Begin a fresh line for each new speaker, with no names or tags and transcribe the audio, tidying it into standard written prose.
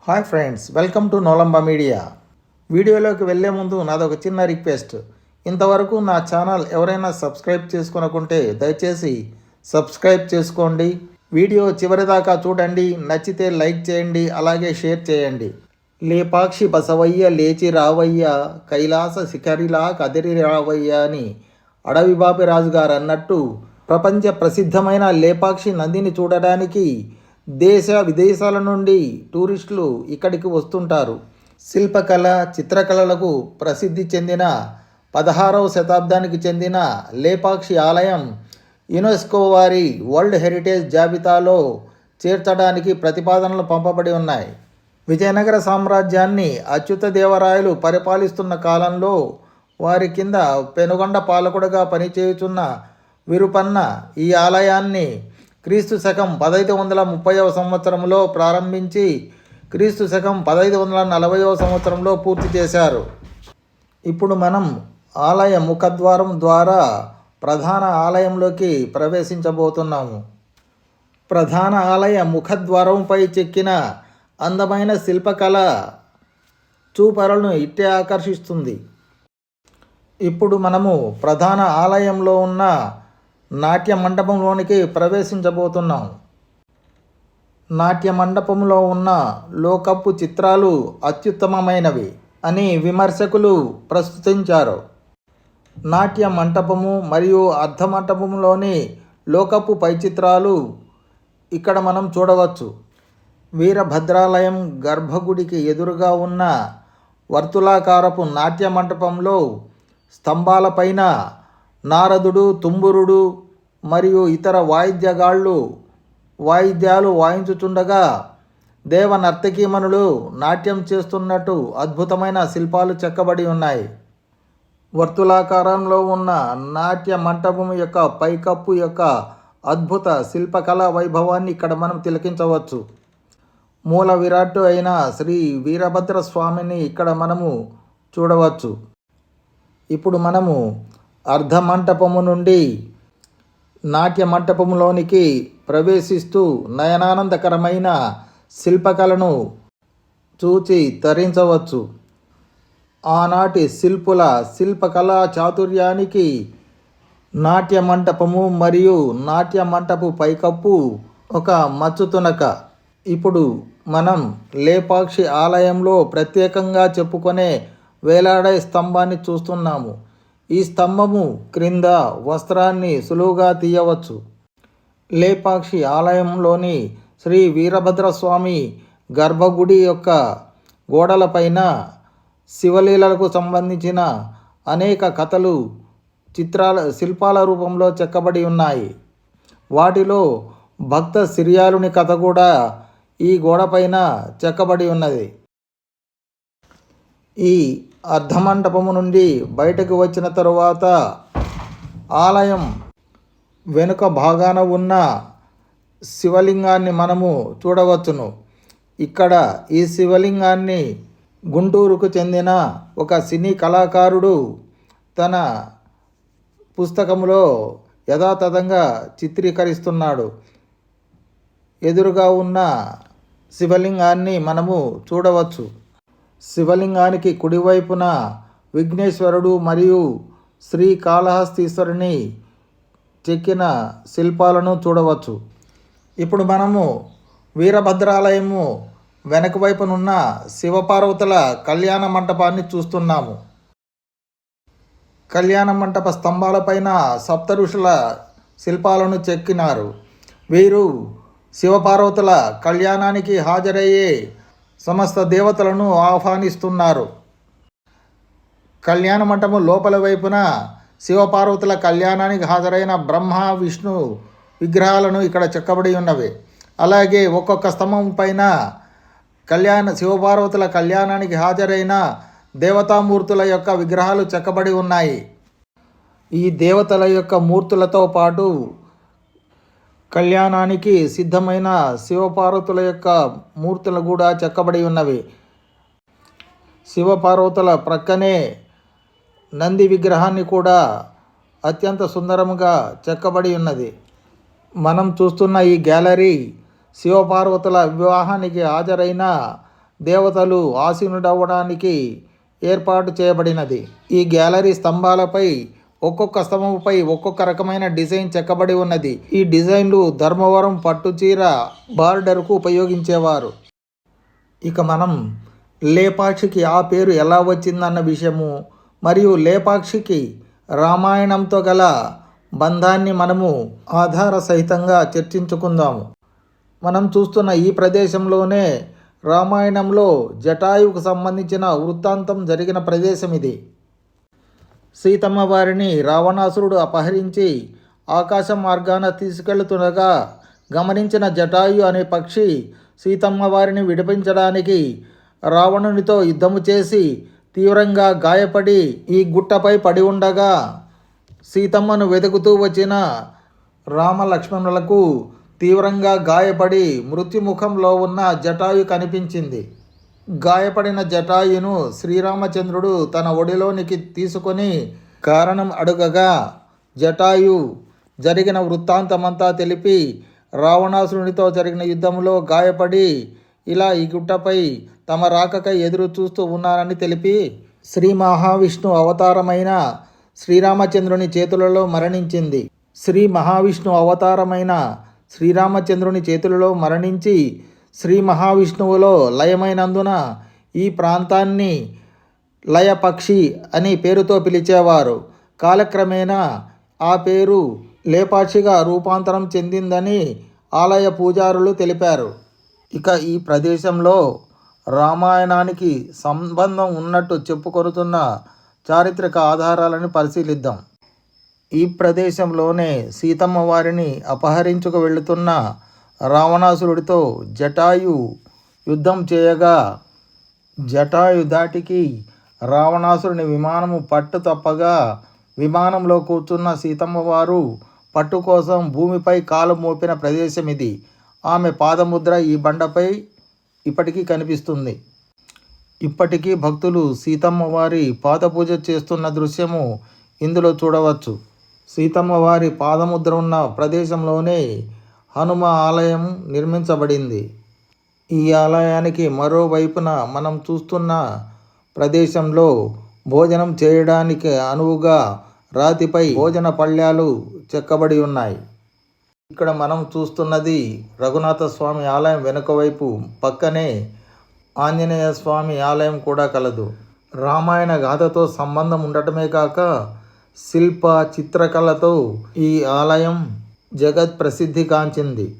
Hi friends, welcome to Nolamba media. వీడియోలోకి వెళ్ళే ముందు నాదొక చిన్న రిక్వెస్ట్. ఇంతవరకు నా ఛానల్ ఎవరైనా సబ్స్క్రైబ్ చేసుకొనకుంటే దయచేసి సబ్స్క్రైబ్ చేసుకోండి. వీడియో చివరిదాకా చూడండి. నచ్చితే లైక్ చేయండి, అలాగే షేర్ చేయండి. లేపాక్షి బసవయ్య లేచి రావయ్య, కైలాస శిఖరిలా కదిరి రావయ్య అని అడవి బాపిరాజు గారు అన్నట్టు ప్రపంచ ప్రసిద్ధమైన లేపాక్షి నందిని చూడడానికి దేశ విదేశాల నుండి టూరిస్టులు ఇక్కడికి వస్తుంటారు. శిల్పకళ, చిత్రకళలకు ప్రసిద్ధి చెందిన 16వ శతాబ్దానికి చెందిన లేపాక్షి ఆలయం యునెస్కో వారి వరల్డ్ హెరిటేజ్ జాబితాలో చేర్చడానికి ప్రతిపాదనలు పంపబడి ఉన్నాయి. విజయనగర సామ్రాజ్యాన్ని అచ్యుతదేవరాయలు పరిపాలిస్తున్న కాలంలో వారి కింద పెనుగొండ పాలకుడుగా పనిచేయుచున్న విరుపన్న ఈ ఆలయాన్ని క్రీస్తు శకం 1530వ సంవత్సరంలో ప్రారంభించి క్రీస్తు శకం 1540వ సంవత్సరంలో పూర్తి చేశారు. ఇప్పుడు మనం ఆలయ ముఖద్వారం ద్వారా ప్రధాన ఆలయంలోకి ప్రవేశించబోతున్నాము. ప్రధాన ఆలయ ముఖద్వారంపై చెక్కిన అందమైన శిల్పకళ చూపరులను ఇట్టే ఆకర్షిస్తుంది. ఇప్పుడు మనము ప్రధాన ఆలయంలో ఉన్న నాట్య మండపంలోనికి ప్రవేశించబోతున్నాం. నాట్య మండపంలో ఉన్న లోకప్పు చిత్రాలు అత్యుత్తమమైనవి అని విమర్శకులు ప్రస్తుతించారు. నాట్య మంటపము మరియు అర్ధమంటపంలోని లోకప్పు పై చిత్రాలు ఇక్కడ మనం చూడవచ్చు. వీరభద్రాలయం గర్భగుడికి ఎదురుగా ఉన్న వర్తులాకారపు నాట్య మంటపంలో స్తంభాలపైన నారదుడు, తుంబురుడు మరియు ఇతర వాయిద్యాలు వాయించుచుండగా దేవ నర్తకీమణులు నాట్యం చేస్తున్నట్టు అద్భుతమైన శిల్పాలు చెక్కబడి ఉన్నాయి. వర్తులాకారంలో ఉన్న నాట్య మంటపం యొక్క పైకప్పు యొక్క అద్భుత శిల్పకళా వైభవాన్ని ఇక్కడ మనం తిలకించవచ్చు. మూల విరాట్టు అయిన శ్రీ వీరభద్ర స్వామిని ఇక్కడ మనము చూడవచ్చు. ఇప్పుడు మనము అర్ధమంటపము నుండి నాట్య మంటపంలోనికి ప్రవేశిస్తూ నయనానందకరమైన శిల్పకళను చూచి తరించవచ్చు. ఆనాటి శిల్పుల శిల్పకళా చాతుర్యానికి నాట్య మంటపము మరియు నాట్య మంటపు పైకప్పు ఒక మచ్చుతునక. ఇప్పుడు మనం లేపాక్షి ఆలయంలో ప్రత్యేకంగా చెప్పుకునే వేలాడే స్తంభాన్ని చూస్తున్నాము. ఈ స్తంభము క్రింద వస్త్రాన్ని సులువుగా తీయవచ్చు. లేపాక్షి ఆలయంలోని శ్రీ వీరభద్రస్వామి గర్భగుడి యొక్క గోడలపైన శివలీలలకు సంబంధించిన అనేక కథలు శిల్పాల రూపంలో చెక్కబడి ఉన్నాయి. వాటిలో భక్త సిరియాలుని కథ కూడా ఈ గోడపైన చెక్కబడి ఉన్నది. ఈ అర్ధమంటపము నుండి బయటకు వచ్చిన తరువాత ఆలయం వెనుక భాగాన ఉన్న శివలింగాన్ని మనము చూడవచ్చును. ఇక్కడ ఈ శివలింగాన్ని గుంటూరుకు చెందిన ఒక సినీ కళాకారుడు తన పుస్తకంలో యథాతథంగా చిత్రీకరిస్తున్నాడు. ఎదురుగా ఉన్న శివలింగాన్ని మనము చూడవచ్చు. శివలింగానికి కుడివైపున విఘ్నేశ్వరుడు మరియు శ్రీకాళహస్తీశ్వరుని చెక్కిన శిల్పాలను చూడవచ్చు. ఇప్పుడు మనము వీరభద్రాలయము వెనక వైపునున్న శివపార్వతుల కళ్యాణ మంటపాన్ని చూస్తున్నాము. కళ్యాణ మంటప స్తంభాలపైన సప్త ఋషుల శిల్పాలను చెక్కినారు. వీరు శివపార్వతుల కళ్యాణానికి హాజరయ్యే సమస్త దేవతలను ఆహ్వానిస్తున్నారు. కళ్యాణ మంటపం లోపల వైపున శివపార్వతుల కళ్యాణానికి హాజరైన బ్రహ్మ, విష్ణు విగ్రహాలను ఇక్కడ చెక్కబడి ఉన్నవి. అలాగే ఒక్కొక్క స్తంభం పైన శివపార్వతుల కళ్యాణానికి హాజరైన దేవతామూర్తుల యొక్క విగ్రహాలు చెక్కబడి ఉన్నాయి. ఈ దేవతల యొక్క మూర్తులతో పాటు కళ్యాణానికి సిద్ధమైన శివపార్వతుల యొక్క మూర్తులు కూడా చెక్కబడి ఉన్నవి. శివపార్వతుల ప్రక్కనే నంది విగ్రహాన్ని కూడా అత్యంత సుందరముగా చెక్కబడి ఉన్నది. మనం చూస్తున్న ఈ గ్యాలరీ శివపార్వతుల వివాహానికి హాజరైన దేవతలు ఆసీనుడవడానికి ఏర్పాటు చేయబడినది. ఈ గ్యాలరీ స్తంభాలపై ఒక్కొక్క స్తంభంపై ఒక్కొక్క రకమైన డిజైన్ చెక్కబడి ఉన్నది. ఈ డిజైన్లు ధర్మవరం పట్టుచీర బార్డర్కు ఉపయోగించేవారు. ఇక మనం లేపాక్షికి ఆ పేరు ఎలా వచ్చిందన్న విషయము మరియు లేపాక్షికి రామాయణంతో గల బంధాన్ని మనము ఆధార సహితంగా చర్చించుకుందాము. మనం చూస్తున్న ఈ ప్రదేశంలోనే రామాయణంలో జటాయువుకు సంబంధించిన వృత్తాంతం జరిగిన ప్రదేశం ఇది. సీతమ్మ వారిని రావణాసురుడు అపహరించి ఆకాశ మార్గాన తీసుకెళ్తుండగా గమనించిన జటాయు అనే పక్షి సీతమ్మ వారిని విడిపించడానికి రావణునితో యుద్ధము చేసి తీవ్రంగా గాయపడి ఈ గుట్టపై పడి ఉండగా సీతమ్మను వెతుకుతూ వచ్చిన రామ లక్ష్మణులకు తీవ్రంగా గాయపడి మృత్యుముఖంలో ఉన్న జటాయు కనిపించింది. గాయపడిన జటాయును శ్రీరామచంద్రుడు తన ఒడిలోనికి తీసుకొని కారణం అడుగగా జటాయు జరిగిన వృత్తాంతమంతా తెలిపి రావణాసురునితో జరిగిన యుద్ధంలో గాయపడి ఇలా ఈ గుట్టపై తమ రాకకై ఎదురు చూస్తూ ఉన్నారని తెలిపి శ్రీ మహావిష్ణు అవతారమైన శ్రీరామచంద్రుని చేతులలో మరణించింది. శ్రీ మహావిష్ణు అవతారమైన శ్రీరామచంద్రుని చేతులలో మరణించి శ్రీ మహావిష్ణువులో లయమైనందున ఈ ప్రాంతాన్ని లయపక్షి అని పేరుతో పిలిచేవారు. కాలక్రమేణా ఆ పేరు లేపాక్షిగా రూపాంతరం చెందిందని ఆలయ పూజారులు తెలిపారు. ఇక ఈ ప్రదేశంలో రామాయణానికి సంబంధం ఉన్నట్టు చెప్పుకొనుతున్న చారిత్రక ఆధారాలను పరిశీలిద్దాం. ఈ ప్రదేశంలోనే సీతమ్మ వారిని అపహరించుకు వెళుతున్న రావణాసురుడితో జటాయు యుద్ధం చేయగా జటాయు దాటికి రావణాసురుని విమానము పట్టు తప్పగా విమానంలో కూర్చున్న సీతమ్మ వారు పట్టు కోసం భూమిపై కాలు మోపిన ప్రదేశం ఇది. ఆమె పాదముద్ర ఈ బండపై ఇప్పటికీ కనిపిస్తుంది. ఇప్పటికీ భక్తులు సీతమ్మ వారి పాదపూజ చేస్తున్న దృశ్యము ఇందులో చూడవచ్చు. సీతమ్మ వారి పాదముద్ర ఉన్న ప్రదేశంలోనే హనుమ ఆలయం నిర్మించబడింది. ఈ ఆలయానికి మరోవైపున మనం చూస్తున్న ప్రదేశంలో భోజనం చేయడానికి అనువుగా రాతిపై భోజన పళ్ళ్యాలు చెక్కబడి ఉన్నాయి. ఇక్కడ మనం చూస్తున్నది రఘునాథ స్వామి ఆలయం వెనుక వైపు పక్కనే ఆంజనేయ స్వామి ఆలయం కూడా కలదు. రామాయణ గాథతో సంబంధం ఉండటమే కాక శిల్ప చిత్రకళతో ఈ ఆలయం జగత్ ప్రసిద్ధి కాంచింది.